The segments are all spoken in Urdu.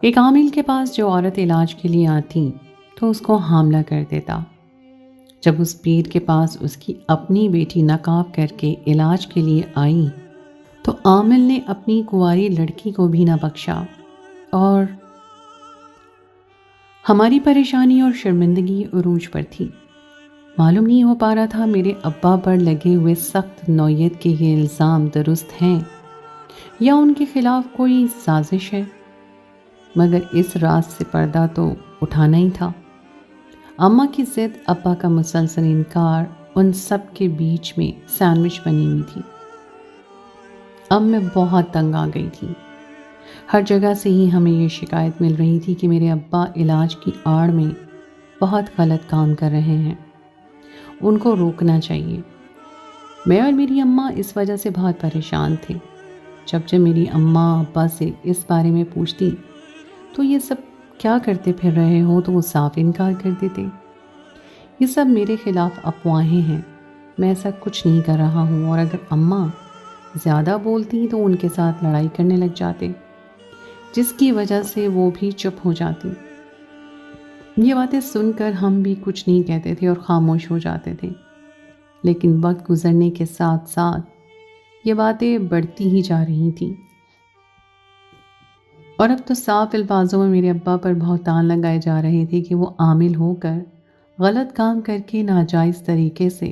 ایک عامل کے پاس جو عورت علاج کے لیے آتی تو اس کو حاملہ کر دیتا۔ جب اس پیر کے پاس اس کی اپنی بیٹی نقاب کر کے علاج کے لیے آئی تو عامل نے اپنی کنواری لڑکی کو بھی نہ بخشا، اور ہماری پریشانی اور شرمندگی عروج پر تھی۔ معلوم نہیں ہو پا رہا تھا میرے ابا پر لگے ہوئے سخت نوعیت کے یہ الزام درست ہیں یا ان کے خلاف کوئی سازش ہے، مگر اس راز سے پردہ تو اٹھانا ہی تھا۔ اماں کی ضد، ابا کا مسلسل انکار، ان سب کے بیچ میں سینڈوچ بنی ہوئی تھی۔ اب میں بہت تنگ آ گئی تھی۔ ہر جگہ سے ہی ہمیں یہ شکایت مل رہی تھی کہ میرے ابا علاج کی آڑ میں بہت غلط کام کر رہے ہیں، ان کو روکنا چاہیے۔ میں اور میری اماں اس وجہ سے بہت پریشان تھے۔ جب میری اماں ابا سے اس بارے میں پوچھتی تو یہ سب کیا کرتے پھر رہے ہو، تو وہ صاف انکار کر دیتے۔ یہ سب میرے خلاف افواہیں ہیں، میں ایسا کچھ نہیں کر رہا ہوں، اور اگر اماں زیادہ بولتی تو ان کے ساتھ لڑائی کرنے لگ جاتے، جس کی وجہ سے وہ بھی چپ ہو جاتی۔ یہ باتیں سن کر ہم بھی کچھ نہیں کہتے تھے اور خاموش ہو جاتے تھے، لیکن وقت گزرنے کے ساتھ ساتھ یہ باتیں بڑھتی ہی جا رہی تھیں، اور اب تو صاف الفاظوں میں میرے ابا پر بہتان لگائے جا رہے تھے کہ وہ عامل ہو کر غلط کام کر کے ناجائز طریقے سے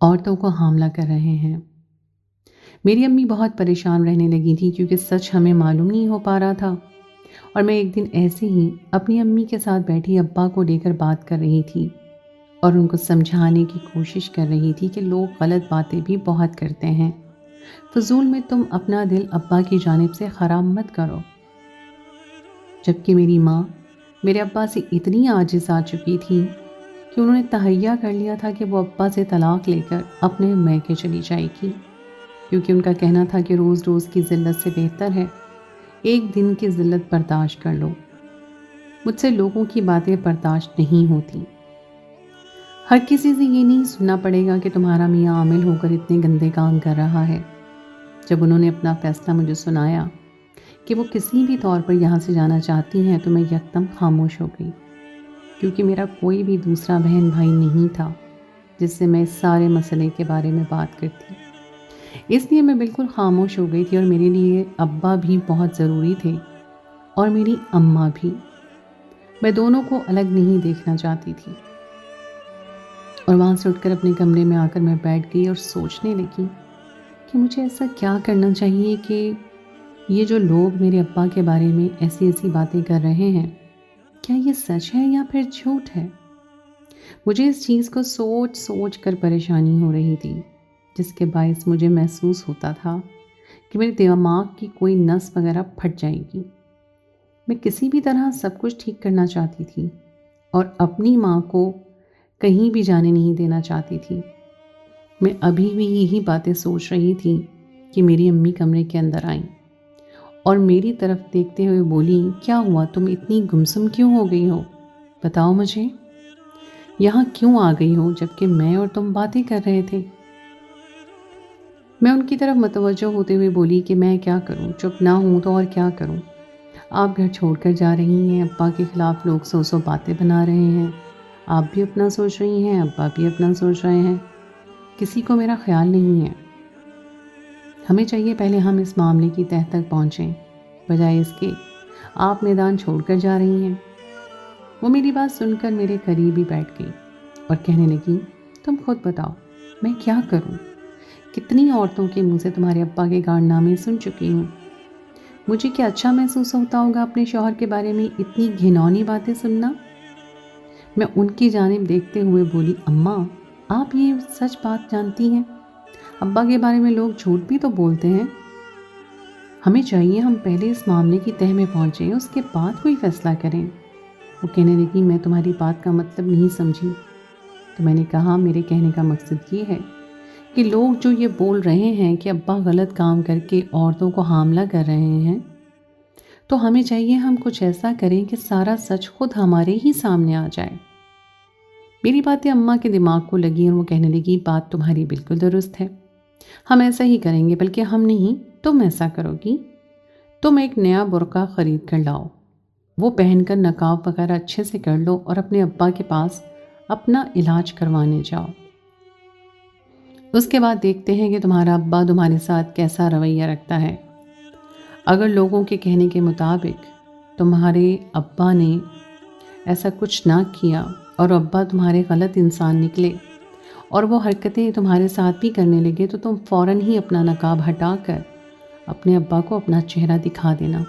عورتوں کو حاملہ کر رہے ہیں۔ میری امی بہت پریشان رہنے لگی تھی کیونکہ سچ ہمیں معلوم نہیں ہو پا رہا تھا، اور میں ایک دن ایسے ہی اپنی امی کے ساتھ بیٹھی ابا کو لے کر بات کر رہی تھی اور ان کو سمجھانے کی کوشش کر رہی تھی کہ لوگ غلط باتیں بھی بہت کرتے ہیں، فضول میں تم اپنا دل ابا کی جانب سے خراب مت کرو۔ جبکہ میری ماں میرے ابا سے اتنی عاجز آ چکی تھی کہ انہوں نے تہیہ کر لیا تھا کہ وہ ابا سے طلاق لے کر اپنے میکے چلی جائے گی، کیونکہ ان کا کہنا تھا کہ روز روز کی ذلت سے بہتر ہے ایک دن کی ذلت برداشت کر لو۔ مجھ سے لوگوں کی باتیں برداشت نہیں ہوتی۔ ہر کسی سے یہ نہیں سننا پڑے گا کہ تمہارا میاں عامل ہو کر اتنے گندے کام کر رہا ہے۔ جب انہوں نے اپنا فیصلہ مجھے سنایا کہ وہ کسی بھی طور پر یہاں سے جانا چاہتی ہیں تو میں یکدم خاموش ہو گئی، کیونکہ میرا کوئی بھی دوسرا بہن بھائی نہیں تھا جس سے میں اس سارے مسئلے کے بارے میں بات کرتی۔ اس لیے میں بالکل خاموش ہو گئی تھی، اور میرے لیے ابا بھی بہت ضروری تھے اور میری اماں بھی۔ میں دونوں کو الگ نہیں دیکھنا چاہتی تھی، اور وہاں سے اٹھ کر اپنے کمرے میں آ کر میں بیٹھ گئی اور سوچنے لگی کہ مجھے ایسا کیا کرنا چاہیے کہ یہ جو لوگ میرے ابا کے بارے میں ایسی ایسی باتیں کر رہے ہیں، کیا یہ سچ ہے یا پھر جھوٹ ہے؟ مجھے اس چیز کو سوچ سوچ کر پریشانی ہو رہی تھی، جس کے باعث مجھے محسوس ہوتا تھا کہ میرے دماغ کی کوئی نس وغیرہ پھٹ جائے گی۔ میں کسی بھی طرح سب کچھ ٹھیک کرنا چاہتی تھی اور اپنی ماں کو کہیں بھی جانے نہیں دینا چاہتی تھی۔ میں ابھی بھی یہی باتیں سوچ رہی تھی کہ میری امی کمرے کے اندر آئیں اور میری طرف دیکھتے ہوئے بولی، کیا ہوا، تم اتنی گمسم کیوں ہو گئی ہو؟ بتاؤ مجھے، یہاں کیوں آ گئی ہو جبکہ میں اور تم باتیں کر رہے تھے؟ میں ان کی طرف متوجہ ہوتے ہوئے بولی کہ میں کیا کروں، چپ نہ ہوں تو اور کیا کروں؟ آپ گھر چھوڑ کر جا رہی ہیں، ابا کے خلاف لوگ سو سو باتیں بنا رہے ہیں، آپ بھی اپنا سوچ رہی ہیں، ابا بھی اپنا سوچ رہے ہیں، کسی کو میرا خیال نہیں ہے۔ ہمیں چاہیے پہلے ہم اس معاملے کی تہہ تک پہنچیں، بجائے اس کے آپ میدان چھوڑ کر جا رہی ہیں۔ وہ میری بات سن کر میرے قریب ہی بیٹھ گئی اور کہنے لگی، تم خود بتاؤ میں کیا کروں؟ کتنی عورتوں کے منہ سے تمہارے ابا کے کارنامے سن چکی ہوں۔ مجھے کیا اچھا محسوس ہوتا ہوگا اپنے شوہر کے بارے میں اتنی گھناؤنی باتیں سننا؟ میں ان کی جانب دیکھتے ہوئے بولی، اماں آپ یہ سچ بات جانتی ہیں، ابا کے بارے میں لوگ جھوٹ بھی تو بولتے ہیں۔ ہمیں چاہیے ہم پہلے اس معاملے کی تہہ میں پہنچیں، اس کے بعد کوئی فیصلہ کریں۔ وہ کہنے لگی، میں تمہاری بات کا مطلب نہیں سمجھی۔ تو میں نے کہا، میرے کہنے کا مقصد یہ ہے کہ لوگ جو یہ بول رہے ہیں کہ ابا غلط کام کر کے عورتوں کو حاملہ کر رہے ہیں، تو ہمیں چاہیے ہم کچھ ایسا کریں کہ سارا سچ خود ہمارے ہی سامنے آ جائے۔ میری باتیں اماں کے دماغ کو لگی اور وہ کہنے لگی، بات تمہاری بالکل درست ہے، ہم ایسا ہی کریں گے، بلکہ ہم نہیں تم ایسا کرو گی۔ تم ایک نیا برقع خرید کر لاؤ، وہ پہن کر نقاب وغیرہ اچھے سے کر لو اور اپنے ابا کے پاس اپنا علاج کروانے جاؤ۔ اس کے بعد دیکھتے ہیں کہ تمہارا ابا تمہارے ساتھ کیسا رویہ رکھتا ہے۔ اگر لوگوں کے کہنے کے مطابق تمہارے ابا نے ایسا کچھ نہ کیا اور ابا تمہارے غلط انسان نکلے اور وہ حرکتیں تمہارے ساتھ بھی کرنے لگے، تو تم فوراً ہی اپنا نقاب ہٹا کر اپنے ابا کو اپنا چہرہ دکھا دینا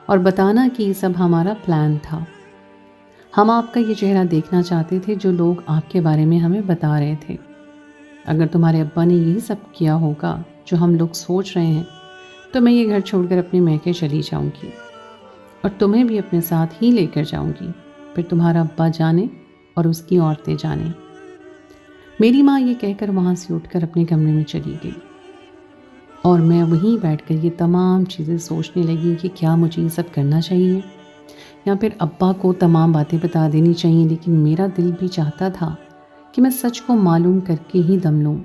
اور بتانا کہ یہ سب ہمارا پلان تھا۔ ہم آپ کا یہ چہرہ دیکھنا چاہتے تھے جو لوگ آپ کے بارے میں ہمیں بتا رہے تھے۔ اگر تمہارے ابا نے یہی سب کیا ہوگا جو ہم لوگ سوچ رہے ہیں، تو میں یہ گھر چھوڑ کر اپنے میکے چلی جاؤں گی اور تمہیں بھی اپنے ساتھ ہی لے کر جاؤں گی۔ پھر تمہارا ابا جانے اور اس کی عورتیں جانے۔ میری ماں یہ کہہ کر وہاں سے اٹھ کر اپنے کمرے میں چلی گئی اور میں وہیں بیٹھ کر یہ تمام چیزیں سوچنے لگی کہ کیا مجھے یہ سب کرنا چاہیے یا پھر ابا کو تمام باتیں بتا دینی چاہیے۔ لیکن میرا دل بھی چاہتا تھا کہ میں سچ کو معلوم کر کے ہی دم لوں،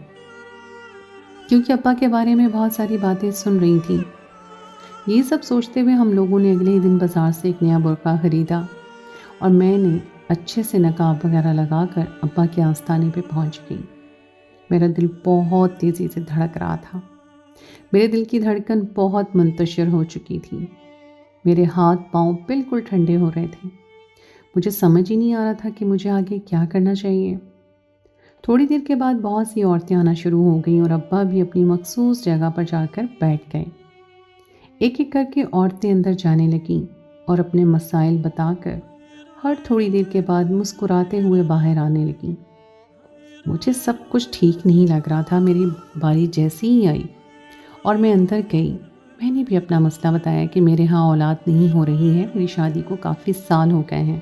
کیونکہ ابا کے بارے میں بہت ساری باتیں سن رہی تھی۔ یہ سب سوچتے ہوئے ہم لوگوں نے اگلے ہی دن بازار سے ایک نیا برقع خریدا اور میں نے اچھے سے نقاب وغیرہ لگا کر ابا کے آستانے پہ پہنچ گئی۔ میرا دل بہت تیزی سے دھڑک رہا تھا، میرے دل کی دھڑکن بہت منتشر ہو چکی تھی، میرے ہاتھ پاؤں بالکل ٹھنڈے ہو رہے تھے۔ مجھے سمجھ ہی نہیں آ رہا تھا کہ مجھے آگے کیا کرنا چاہیے۔ تھوڑی دیر کے بعد بہت سی عورتیں آنا شروع ہو گئیں اور ابا بھی اپنی مخصوص جگہ پر جا کر بیٹھ گئے۔ ایک ایک کر کے عورتیں اندر جانے لگیں اور اپنے مسائل بتا کر ہر تھوڑی دیر کے بعد مسکراتے ہوئے باہر آنے لگیں۔ مجھے سب کچھ ٹھیک نہیں لگ رہا تھا۔ میری باری جیسی ہی آئی اور میں اندر گئی، میں نے بھی اپنا مسئلہ بتایا کہ میرے ہاں اولاد نہیں ہو رہی ہے، میری شادی کو کافی سال ہو گئے ہیں۔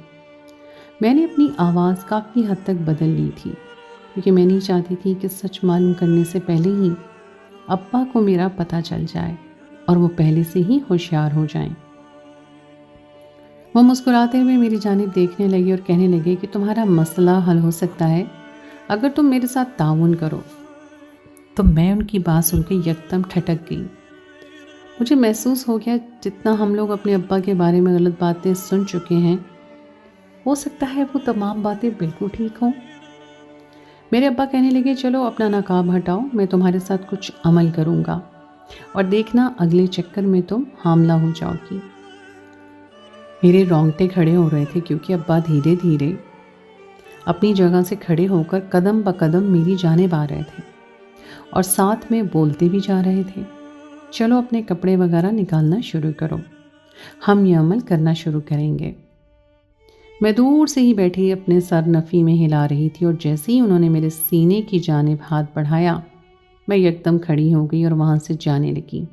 میں نے اپنی آواز کافی حد تک بدل لی تھی، کیونکہ میں نہیں چاہتی تھی کہ سچ معلوم کرنے سے پہلے ہی ابا کو میرا پتہ چل جائے اور وہ پہلے سے ہی ہوشیار ہو جائیں۔ وہ مسکراتے ہوئے میری جانب دیکھنے لگے اور کہنے لگے کہ تمہارا مسئلہ حل ہو سکتا ہے اگر تم میرے ساتھ تعاون کرو۔ تو میں ان کی بات سن کے یکدم ٹھٹک گئی۔ مجھے محسوس ہو گیا جتنا ہم لوگ اپنے ابا کے بارے میں غلط باتیں سن چکے ہیں، ہو سکتا ہے وہ تمام باتیں بالکل ٹھیک ہوں۔ میرے ابا کہنے لگے چلو اپنا نقاب ہٹاؤ، میں تمہارے ساتھ کچھ عمل کروں گا اور دیکھنا اگلے چکر میں تم حاملہ ہو جاؤ گی۔ میرے رونگٹے کھڑے ہو رہے تھے کیونکہ ابا دھیرے دھیرے اپنی جگہ سے کھڑے ہو کر قدم بقدم میری جانب آ رہے تھے اور ساتھ میں بولتے بھی جا رہے تھے چلو اپنے کپڑے وغیرہ نکالنا شروع کرو، ہم یہ عمل کرنا شروع کریں گے۔ میں دور سے ہی بیٹھی اپنے سر نفی میں ہلا رہی تھی اور جیسے ہی انہوں نے میرے سینے کی جانب ہاتھ بڑھایا، میں یکدم کھڑی ہو گئی اور وہاں سے جانے لگی۔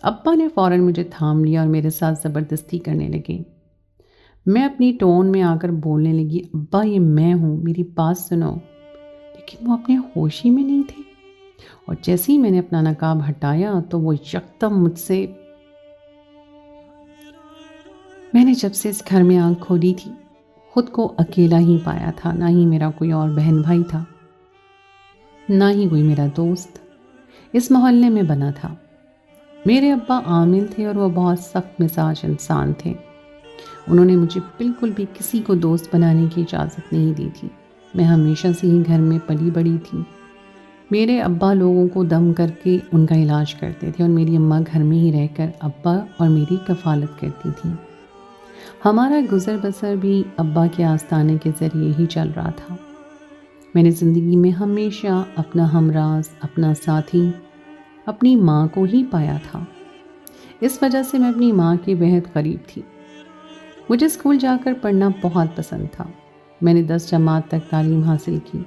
ابا نے فوراً مجھے تھام لیا اور میرے ساتھ زبردستی کرنے لگے۔ میں اپنی ٹون میں آ کر بولنے لگی ابا یہ میں ہوں، میری بات سنو، لیکن وہ اپنے ہوش ہی میں نہیں تھے اور جیسے ہی میں نے اپنا نقاب ہٹایا تو وہ یکدم مجھ سے، میں نے جب سے اس گھر میں آنکھ کھولی تھی خود کو اکیلا ہی پایا تھا، نہ ہی میرا کوئی اور بہن بھائی تھا، نہ ہی کوئی میرا دوست اس محلے میں بنا تھا۔ میرے ابا عامل تھے اور وہ بہت سخت مزاج انسان تھے۔ انہوں نے مجھے بالکل بھی کسی کو دوست بنانے کی اجازت نہیں دی تھی۔ میں ہمیشہ سے ہی گھر میں پلی بڑی تھی۔ میرے ابا لوگوں کو دم کر کے ان کا علاج کرتے تھے اور میری اماں گھر میں ہی رہ کر ابا اور میری کفالت کرتی تھی۔ ہمارا گزر بسر بھی ابا کے آستانے کے ذریعے ہی چل رہا تھا۔ میں نے زندگی میں ہمیشہ اپنا ہمراز، اپنا ساتھی، اپنی ماں کو ہی پایا تھا۔ اس وجہ سے میں اپنی ماں کے بہت قریب تھی۔ مجھے اسکول جا کر پڑھنا بہت پسند تھا۔ میں نے 10 جماعت تک تعلیم حاصل کی۔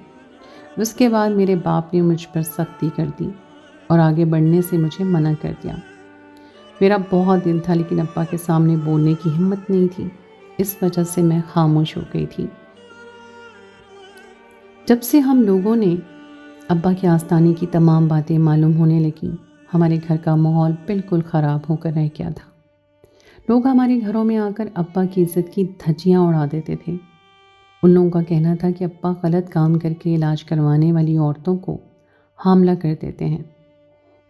اس کے بعد میرے باپ نے مجھ پر سختی کر دی اور آگے بڑھنے سے مجھے منع کر دیا۔ میرا بہت دل تھا لیکن ابا کے سامنے بولنے کی ہمت نہیں تھی، اس وجہ سے میں خاموش ہو گئی تھی۔ جب سے ہم لوگوں نے ابا کے آستانے کی تمام باتیں معلوم ہونے لگیں، ہمارے گھر کا ماحول بالکل خراب ہو کر رہ گیا تھا۔ لوگ ہمارے گھروں میں آ کر ابا کی عزت کی دھجیاں اڑا دیتے تھے۔ ان لوگوں کا کہنا تھا کہ ابا غلط کام کر کے علاج کروانے والی عورتوں کو حاملہ کر دیتے ہیں۔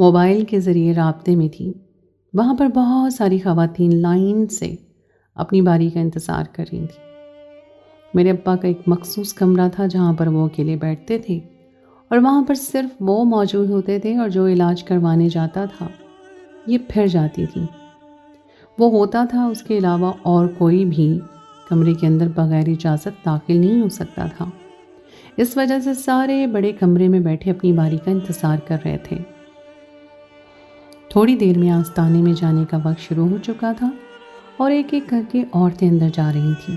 موبائل کے ذریعے رابطے میں تھی۔ وہاں پر بہت ساری خواتین لائن سے اپنی باری کا انتظار کر رہی تھیں۔ میرے ابا کا ایک مخصوص کمرہ تھا جہاں پر وہ اکیلے بیٹھتے تھے، اور وہاں پر صرف وہ موجود ہوتے تھے، اور جو علاج کروانے جاتا تھا یہ پھر جاتی تھی۔ وہ ہوتا تھا، اس کے علاوہ اور کوئی بھی کمرے کے اندر بغیر اجازت داخل نہیں ہو سکتا تھا۔ اس وجہ سے سارے بڑے کمرے میں بیٹھے اپنی باری کا انتظار کر رہے تھے۔ تھوڑی دیر میں آستانے میں جانے کا وقت شروع ہو چکا تھا، اور ایک ایک کر کے عورتیں اندر جا رہی تھیں،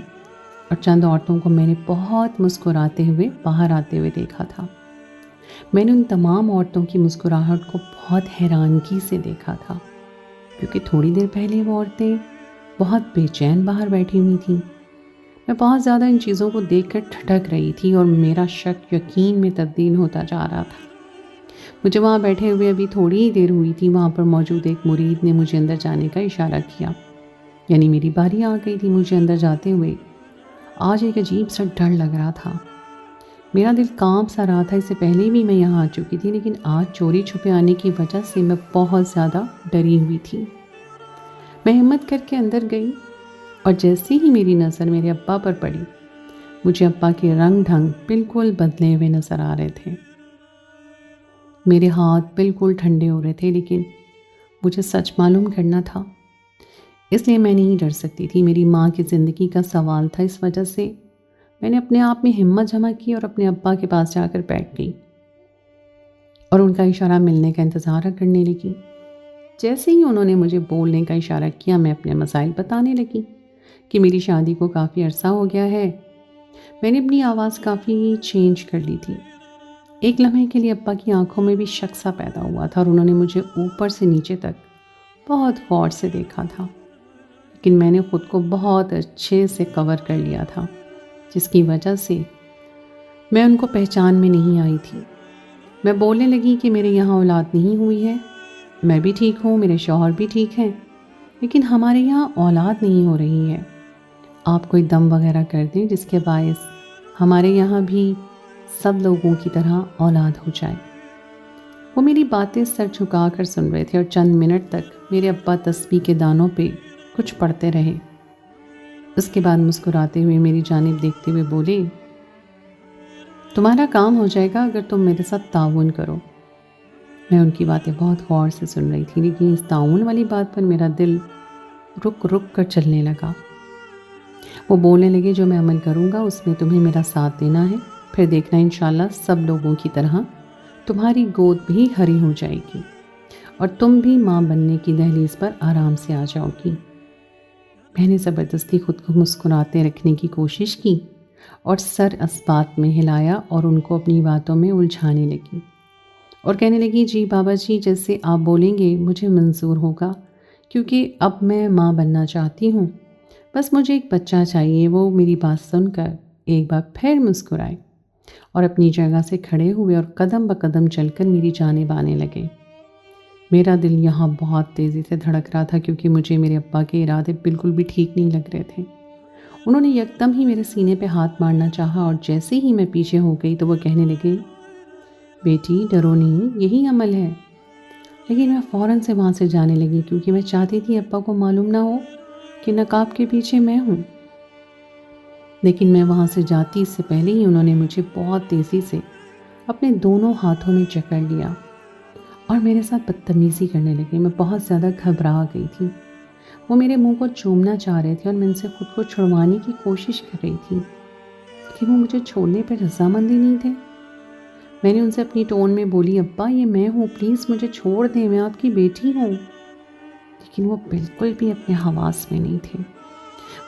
اور چند عورتوں کو میں نے بہت مسکراتے ہوئے باہر آتے ہوئے دیکھا تھا۔ میں نے ان تمام عورتوں کی مسکراہٹ کو بہت حیرانگی سے دیکھا تھا، کیونکہ تھوڑی دیر پہلے وہ عورتیں بہت بے چین باہر بیٹھی ہوئی تھیں۔ میں بہت زیادہ ان چیزوں کو دیکھ کر ٹھٹک رہی تھی، اور میرا شک یقین میں تبدیل ہوتا جا رہا تھا۔ مجھے وہاں بیٹھے ہوئے ابھی تھوڑی ہی دیر ہوئی تھی، وہاں پر موجود ایک مرید نے مجھے اندر جانے کا اشارہ کیا، یعنی میری باری آ گئی تھی مجھے اندر جاتے ہوئے۔ آج ایک عجیب سا ڈر لگ رہا تھا، میرا دل کانپ سا رہا تھا۔ اس سے پہلے بھی میں یہاں آ چکی تھی، لیکن آج چوری چھپے آنے کی وجہ سے میں بہت زیادہ ڈری ہوئی تھی۔ میں ہمت کر کے اندر گئی، اور جیسے ہی میری نظر میرے ابا پر پڑی، مجھے ابا کے رنگ ڈھنگ بالکل بدلے ہوئے نظر آ رہے تھے۔ میرے ہاتھ بالکل ٹھنڈے ہو رہے تھے، لیکن مجھے سچ معلوم کرنا تھا، اس لیے میں نہیں ڈر سکتی تھی۔ میری ماں کی زندگی کا سوال تھا، اس وجہ سے میں نے اپنے آپ میں ہمت جمع کی اور اپنے ابا کے پاس جا کر بیٹھ گئی، اور ان کا اشارہ ملنے کا انتظار کرنے لگی۔ جیسے ہی انہوں نے مجھے بولنے کا اشارہ کیا، میں اپنے مسائل بتانے لگی کہ میری شادی کو کافی عرصہ ہو گیا ہے۔ میں نے اپنی آواز کافی چینج کر لی تھی۔ ایک لمحے کے لیے ابا کی آنکھوں میں بھی شک سا پیدا ہوا تھا، اور انہوں نے مجھے اوپر سے نیچے تک بہت غور سے دیکھا تھا، لیکن میں نے خود کو بہت اچھے سے کور کر لیا تھا، جس کی وجہ سے میں ان کو پہچان میں نہیں آئی تھی۔ میں بولنے لگی کہ میرے یہاں اولاد نہیں ہوئی ہے، میں بھی ٹھیک ہوں، میرے شوہر بھی ٹھیک ہیں، لیکن ہمارے یہاں اولاد نہیں ہو رہی ہے۔ آپ کوئی دم وغیرہ کر دیں جس کے باعث ہمارے یہاں بھی سب لوگوں کی طرح اولاد ہو جائے۔ وہ میری باتیں سر جھکا کر سن رہے تھے، اور چند منٹ تک میرے ابا تسبیح کے دانوں پہ کچھ پڑھتے رہے۔ اس کے بعد مسکراتے ہوئے میری جانب دیکھتے ہوئے بولے، تمہارا کام ہو جائے گا اگر تم میرے ساتھ تعاون کرو۔ میں ان کی باتیں بہت غور سے سن رہی تھی، لیکن اس تعاون والی بات پر میرا دل رک رک کر چلنے لگا۔ وہ بولنے لگے، جو میں عمل کروں گا اس میں تمہیں میرا ساتھ دینا ہے، پھر دیکھنا انشاءاللہ سب لوگوں کی طرح تمہاری گود بھی ہری ہو جائے گی، اور تم بھی ماں بننے کی دہلیز پر آرام سے آ جاؤ گی۔ میں نے زبردستی خود کو مسکراتے رکھنے کی کوشش کی، اور سر اسبات میں ہلایا اور ان کو اپنی باتوں میں الجھانے لگی، اور کہنے لگی، جی بابا جی، جیسے آپ بولیں گے مجھے منظور ہوگا، کیونکہ اب میں ماں بننا چاہتی ہوں، بس مجھے ایک بچہ چاہیے۔ وہ میری بات سن کر ایک بار پھر مسکرائے، اور اپنی جگہ سے کھڑے ہوئے اور قدم بقدم چل کر میری جانب آنے لگے۔ میرا دل یہاں بہت تیزی سے دھڑک رہا تھا، کیونکہ مجھے میرے ابا کے ارادے بالکل بھی ٹھیک نہیں لگ رہے تھے۔ انہوں نے یکدم ہی میرے سینے پہ ہاتھ مارنا چاہا، اور جیسے ہی میں پیچھے ہو گئی تو وہ کہنے لگے، بیٹی ڈرو نہیں، یہی عمل ہے۔ لیکن میں فوراً سے وہاں سے جانے لگی، کیونکہ میں چاہتی تھی ابا کو معلوم نہ ہو کہ نقاب کے پیچھے میں ہوں۔ لیکن میں وہاں سے جاتی اس سے پہلے ہی انہوں نے مجھے بہت تیزی سے اپنے دونوں ہاتھوں میں جکڑ لیا، اور میرے ساتھ بدتمیزی کرنے لگے۔ میں بہت زیادہ گھبرا گئی تھی۔ وہ میرے منہ کو چومنا چاہ رہے تھے، اور میں ان سے خود کو چھڑوانے کی کوشش کر رہی تھی، لیکن وہ مجھے چھوڑنے پر رضامندی نہیں تھے۔ میں نے ان سے اپنی ٹون میں بولی، ابا یہ میں ہوں، پلیز مجھے چھوڑ دیں، میں آپ کی بیٹی ہوں۔ لیکن وہ بالکل بھی اپنے حواس میں نہیں تھے۔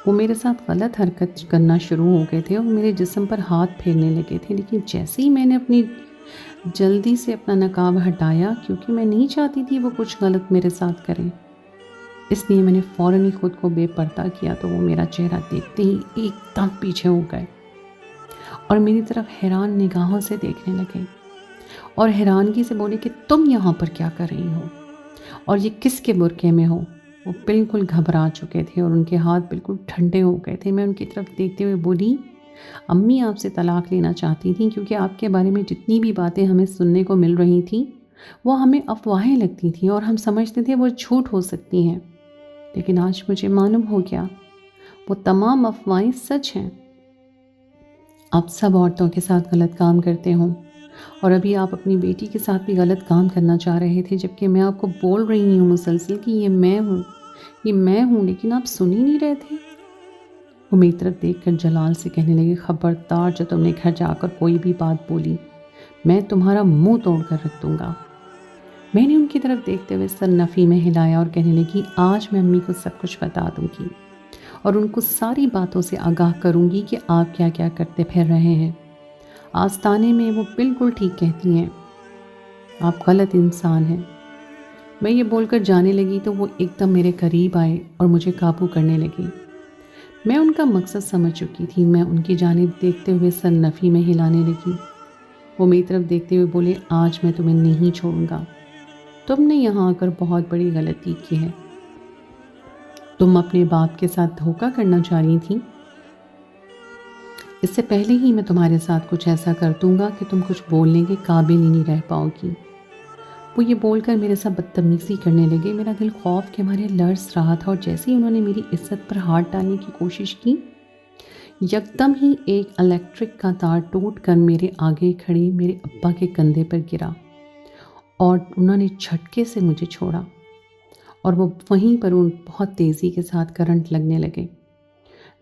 وہ میرے ساتھ غلط حرکت کرنا شروع ہو گئے تھے، اور میرے جسم پر ہاتھ پھیرنے لگے تھے، لیکن جیسے ہی میں نے جلدی سے اپنا نقاب ہٹایا، کیونکہ میں نہیں چاہتی تھی وہ کچھ غلط میرے ساتھ کریں، اس لیے میں نے فوراً ہی خود کو بے پردہ کیا، تو وہ میرا چہرہ دیکھتے ہی ایک دم پیچھے ہو گئے، اور میری طرف حیران نگاہوں سے دیکھنے لگے، اور حیرانگی سے بولے کہ تم یہاں پر کیا کر رہی ہو، اور یہ کس کے برقعے میں ہو؟ وہ بالکل گھبرا چکے تھے، اور ان کے ہاتھ بالکل ٹھنڈے ہو گئے تھے۔ میں ان کی طرف دیکھتے ہوئے بولی، امی آپ سے طلاق لینا چاہتی تھیں، کیونکہ آپ کے بارے میں جتنی بھی باتیں ہمیں سننے کو مل رہی تھیں وہ ہمیں افواہیں لگتی تھیں اور ہم سمجھتے تھے وہ جھوٹ ہو سکتی ہیں، لیکن آج مجھے معلوم ہو گیا وہ تمام افواہیں سچ ہیں۔ آپ سب عورتوں کے ساتھ غلط کام کرتے ہوں، اور ابھی آپ اپنی بیٹی کے ساتھ بھی غلط کام کرنا چاہ رہے تھے، جبکہ میں آپ کو بول رہی ہوں مسلسل کہ یہ میں ہوں، یہ میں ہوں، لیکن آپ سن ہی نہیں رہے تھے۔ وہ میری طرف دیکھ کر جلال سے کہنے لگے، خبردار جو تم نے گھر جا کر کوئی بھی بات بولی، میں تمہارا منہ توڑ کر رکھ دوں گا۔ میں نے ان کی طرف دیکھتے ہوئے سر نفی میں ہلایا اور کہنے لگی، آج میں امی کو سب کچھ بتا دوں گی اور ان کو ساری باتوں سے آگاہ کروں گی کہ آپ کیا کیا کرتے پھر رہے ہیں۔ آستانے میں وہ بالکل ٹھیک کہتی ہیں، آپ غلط انسان ہیں۔ میں یہ بول کر جانے لگی تو وہ ایک دم میرے قریب آئے اور مجھے قابو کرنے لگے۔ میں ان کا مقصد سمجھ چکی تھی۔ میں ان کی جانب دیکھتے ہوئے سر نفی میں ہلانے لگی۔ وہ میری طرف دیکھتے ہوئے بولے، آج میں تمہیں نہیں چھوڑوں گا۔ تم نے یہاں آ کر بہت بڑی غلطی کی ہے۔ تم اپنے باپ کے ساتھ دھوکہ کرنا چاہ رہی تھی۔ اس سے پہلے ہی میں تمہارے ساتھ کچھ ایسا کر دوں گا کہ تم کچھ بولنے کے قابل ہی نہیں رہ پاؤ گی۔ وہ یہ بول کر میرے ساتھ بدتمیزی کرنے لگے۔ میرا دل خوف کے مارے لرز رہا تھا، اور جیسے ہی انہوں نے میری عزت پر ہاتھ ڈالنے کی کوشش کی، یکدم ہی ایک الیکٹرک کا تار ٹوٹ کر میرے آگے کھڑے میرے ابا کے کندھے پر گرا اور انہوں نے جھٹکے سے مجھے چھوڑا، اور وہ وہیں پر بہت تیزی کے ساتھ کرنٹ لگنے لگے۔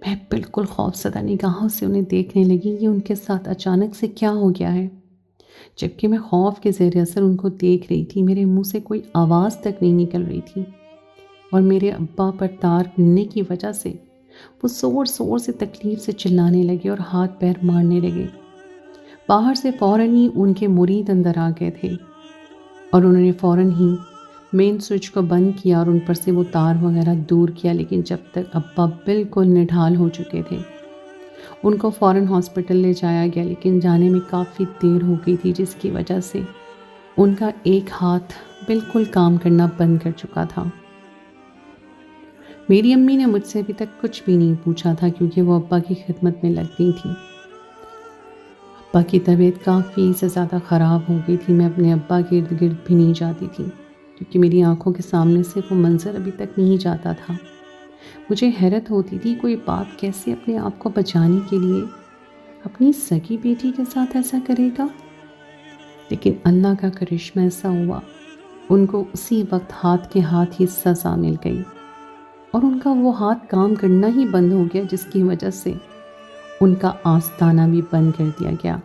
میں بالکل خوف زدہ نگاہوں سے انہیں دیکھنے لگی کہ ان کے ساتھ اچانک سے کیا ہو گیا ہے۔ جبکہ میں خوف کے زیر اثر ان کو دیکھ رہی تھی، میرے منہ سے کوئی آواز تک نہیں نکل رہی تھی، اور میرے ابا پر تار گرنے کی وجہ سے وہ زور زور سے تکلیف سے چلانے لگے اور ہاتھ پیر مارنے لگے۔ باہر سے فوراً ہی ان کے مرید اندر آ گئے تھے، اور انہوں نے فوراً ہی مین سوئچ کو بند کیا اور ان پر سے وہ تار وغیرہ دور کیا، لیکن جب تک ابا بالکل نڈھال ہو چکے تھے۔ ان کو فوراً ہاسپٹل لے جایا گیا، لیکن جانے میں کافی دیر ہو گئی تھی، جس کی وجہ سے ان کا ایک ہاتھ بالکل کام کرنا بند کر چکا تھا۔ میری امی نے مجھ سے ابھی تک کچھ بھی نہیں پوچھا تھا، کیونکہ وہ ابا کی خدمت میں لگ گئی تھی۔ ابا کی طبیعت کافی سے زیادہ خراب ہو گئی تھی۔ میں اپنے ابا کے ارد گرد بھی نہیں جاتی تھی، کیونکہ میری آنکھوں کے سامنے سے وہ منظر ابھی تک نہیں جاتا تھا۔ مجھے حیرت ہوتی تھی، کوئی باپ کیسے اپنے آپ کو بچانے کے لیے اپنی سگی بیٹی کے ساتھ ایسا کرے گا؟ لیکن اللہ کا کرشمہ ایسا ہوا، ان کو اسی وقت ہاتھ کے ہاتھ ہی سزا مل گئی، اور ان کا وہ ہاتھ کام کرنا ہی بند ہو گیا، جس کی وجہ سے ان کا آستانہ بھی بند کر دیا گیا۔